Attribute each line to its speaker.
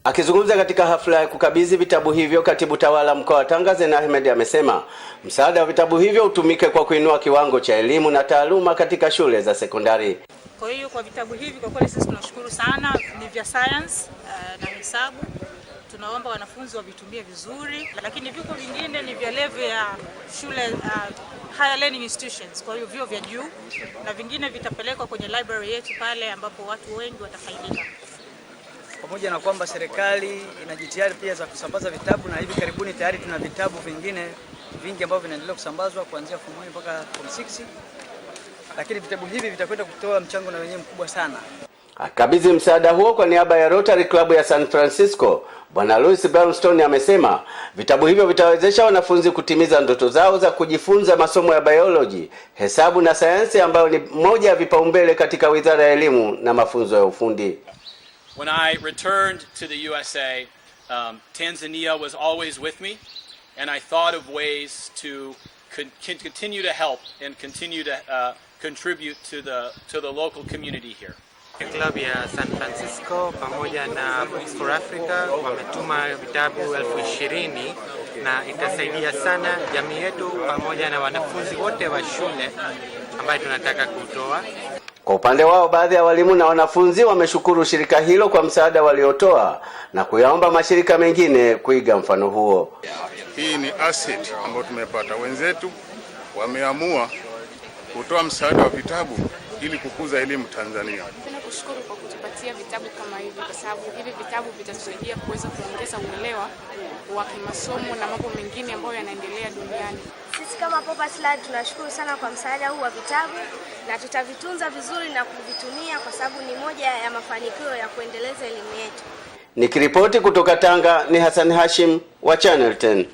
Speaker 1: Akizungumza katika hafla ya kukabidhi vitabu hivyo, katibu tawala mkoa wa Tanga Zena Ahmed amesema msaada wa vitabu hivyo utumike kwa kuinua kiwango cha elimu na taaluma katika shule za sekondari.
Speaker 2: Kwa hiyo kwa vitabu hivi kwa kweli sisi tunashukuru sana, ni vya science na hesabu. Tunaomba wanafunzi wavitumie vizuri, lakini viko vingine ni vya level ya shule higher learning institutions, kwa hiyo vyo vya juu, na vingine vitapelekwa kwenye library yetu pale ambapo watu wengi watafaidika.
Speaker 3: Pamoja na kwamba serikali ina jitihada pia za kusambaza vitabu, na hivi karibuni tayari tuna vitabu vingine vingi ambavyo vinaendelea kusambazwa kuanzia form 1 mpaka form 6, lakini vitabu hivi vitakwenda kutoa mchango na wenyewe mkubwa sana.
Speaker 1: Akabidhi msaada huo kwa niaba ya Rotary Club ya San Francisco, Bwana Louis Brownstone amesema vitabu hivyo vitawezesha wanafunzi kutimiza ndoto zao za kujifunza masomo ya biology, hesabu na sayansi ambayo ni moja ya vipaumbele katika Wizara ya Elimu na Mafunzo ya Ufundi.
Speaker 4: When I returned to the USA, Tanzania was always with me, and I thought of ways to continue to help and continue to contribute to the local community here.
Speaker 5: Club ya San Francisco pamoja na Books for Africa wametuma vitabu 20,000 na itasaidia sana jamii yetu pamoja na wanafunzi wote wa shule ambayo tunataka kutoa.
Speaker 1: Kwa upande wao, baadhi ya walimu na wanafunzi wameshukuru shirika hilo kwa msaada waliotoa na kuyaomba mashirika mengine kuiga mfano huo.
Speaker 6: Hii ni asset ambayo tumepata. Wenzetu wameamua kutoa msaada wa vitabu ili kukuza elimu Tanzania.
Speaker 7: Tunakushukuru kwa kutupatia vitabu kama hivi, kwa sababu hivi vitabu vitatusaidia kuweza kuongeza uelewa wa kimasomo na mambo mengine ambayo yanaendelea duniani.
Speaker 8: Sisi kama Popa Slide tunashukuru sana kwa msaada huu wa vitabu, na tutavitunza vizuri na kuvitumia kwa sababu ni moja ya mafanikio ya kuendeleza elimu yetu.
Speaker 1: Nikiripoti kutoka Tanga ni Hassan Hashim wa Channel 10.